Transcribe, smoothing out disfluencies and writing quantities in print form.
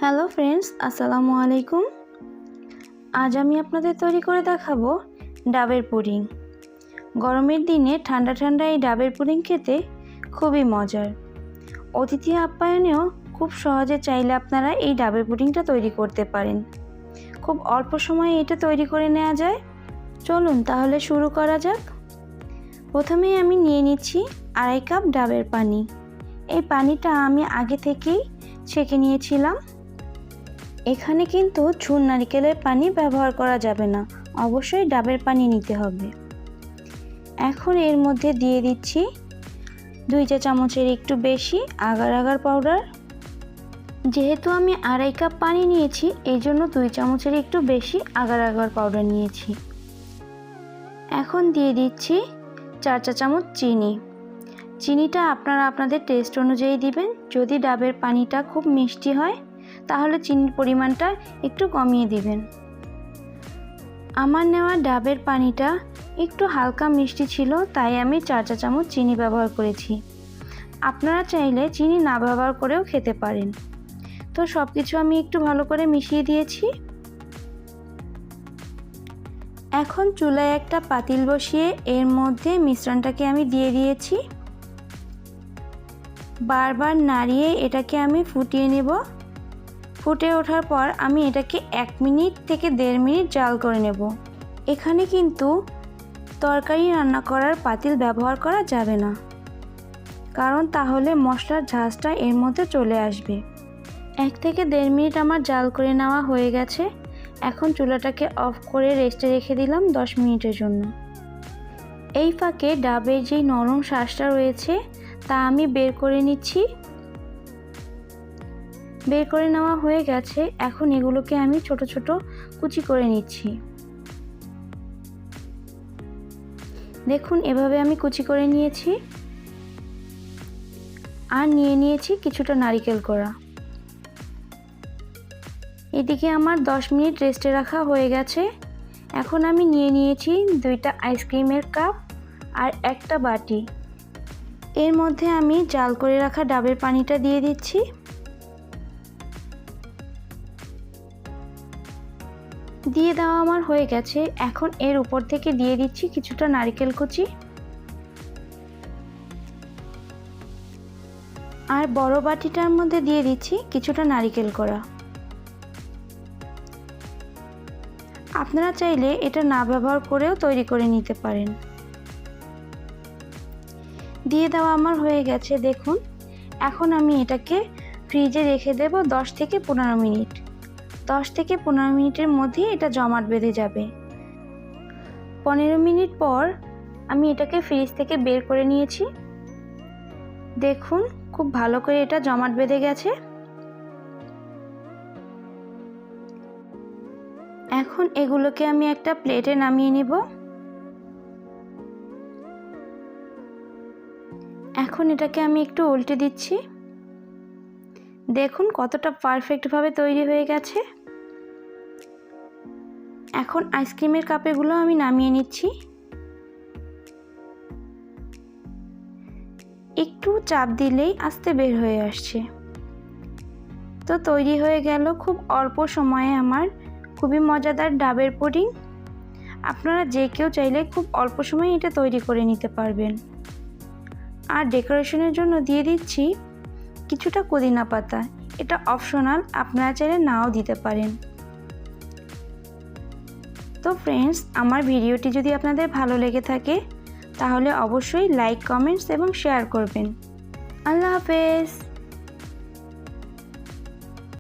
Hello friends, আসসালামু আলাইকুম। আজ আমি আপনাদের তৈরি করে দেখাবো ডাবের পুডিং। গরমের দিনে ঠান্ডা ঠান্ডা এই ডাবের পুডিং খেতে খুবই মজার। অতিথি আপ্যায়নেও খুব সহজে চাইলে আপনারা এই ডাবের পুডিংটা তৈরি করতে পারেন। খুব অল্প সময়ে এটা তৈরি করে নেওয়া যায়। চলুন তাহলে শুরু করা যাক। প্রথমেই আমি নিয়ে নিচ্ছি 2.5 কাপ ডাবের পানি। এই পানিটা আমি আগে থেকেই ছেঁকে নিয়েছিলাম। এখানে কিন্তু চুন নারকেলের পানি ব্যবহার করা যাবে না, অবশ্যই ডাবের পানি নিতে হবে। এখন এর মধ্যে দিয়ে দিচ্ছি 2 চা চামচের একটু বেশি আগার আগার পাউডার। যেহেতু আমি 2.5 কাপ পানি নিয়েছি, এই জন্য 2 চামচের একটু বেশি আগার আগার পাউডার নিয়েছি। এখন দিয়ে দিচ্ছি 4 চা চামচ চিনি। চিনিটা আপনারা আপনাদের টেস্ট অনুযায়ী দিবেন। যদি ডাবের পানিটা খুব মিষ্টি হয় তাহলে চিনির পরিমাণটা একটু কমিয়ে দিবেন। আমার নেওয়া ডাবের পানিটা একটু হালকা মিষ্টি ছিল, তাই আমি 4 চা চামচ চিনি ব্যবহার করেছি। আপনারা চাইলে চিনি না ব্যবহার করেও খেতে পারেন। তো সব কিছু আমি একটু ভালো করে মিশিয়ে দিয়েছি। এখন চুলায় একটা পাতিল বসিয়ে এর মধ্যে মিশ্রণটাকে আমি দিয়ে দিয়েছি। বারবার নাড়িয়ে এটাকে আমি ফুটিয়ে নেব। ফুটে ওঠার পর আমি এটাকে 1 মিনিট থেকে 1.5 মিনিট জাল করে নেব। এখানে কিন্তু তরকারি রান্না করার পাতিল ব্যবহার করা যাবে না, কারণ তাহলে মশলার ঝাঁজটা এর মধ্যে চলে আসবে। 1 থেকে 1.5 মিনিট আমার জাল করে নেওয়া হয়ে গেছে। এখন চুলাটাকে অফ করে রেস্টে রেখে দিলাম 10 মিনিটের জন্য। এই ফাঁকে ডাবের যেই নরম শাঁসটা রয়েছে তা আমি বের করে নিচ্ছি। বের করে নেওয়া হয়ে গেছে। এখন এগুলোকে আমি ছোট ছোট কুচি করে নিচ্ছি। দেখুন, এভাবে আমি কুচি করে নিয়েছি। আর নিয়ে নিয়েছি কিছুটা নারকেল কোড়া। এদিকে আমার 10 মিনিট রেস্টে রাখা হয়ে গেছে। এখন আমি নিয়ে নিয়েছি 2টা আইসক্রিমের কাপ আর একটা বাটি। এর মধ্যে আমি জাল করে রাখা ডাবের পানিটা দিয়ে দিচ্ছি। দিয়ে দেওয়া আমার হয়ে গেছে। এখন এর উপর থেকে দিয়ে দিচ্ছি কিছুটা নারকেল কুচি আর বড় বাটিটার মধ্যে দিয়ে দিচ্ছি কিছুটা নারকেল কোড়া। আপনারা চাইলে এটা না ব্যবহার করেও তৈরি করে নিতে পারেন। দিয়ে দেওয়া আমার হয়ে গেছে। দেখুন, এখন আমি এটাকে ফ্রিজে রেখে দেব 10 থেকে 15 মিনিট। 10 থেকে 15 মিনিটের মধ্যে এটা জমাট বেঁধে যাবে। 15 মিনিট পর আমি এটাকে ফ্রিজ থেকে বের করে নিয়েছি। দেখুন, খুব ভালো করে এটা জমাট বেঁধে গেছে। এখন এগুলোকে আমি একটা প্লেটে নামিয়ে নিব। এখন এটাকে আমি একটু উল্টে দিচ্ছি। দেখুন কতটা পারফেক্টভাবে তৈরি হয়ে গেছে। এখন আইসক্রিমের কাপেগুলো আমি নামিয়ে নিচ্ছি। একটু চাপ দিলেই আস্তে বের হয়ে আসছে। তো তৈরি হয়ে গেল খুব অল্প সময়ে আমার খুবই মজাদার ডাবের পুডিং। আপনারা যে কেউ চাইলে খুব অল্প সময়ে এটা তৈরি করে নিতে পারবেন। আর ডেকোরেশনের জন্য দিয়ে দিচ্ছি কিছুটা পুদিনা পাতা। এটা অপশনাল, আপনারা চাইলে নাও দিতে পারেন। তো ফ্রেন্ডস, আমার ভিডিওটি যদি আপনাদের ভালো লেগে থাকে তাহলে অবশ্যই লাইক, কমেন্টস এবং শেয়ার করবেন। আল্লাহ হাফেজ।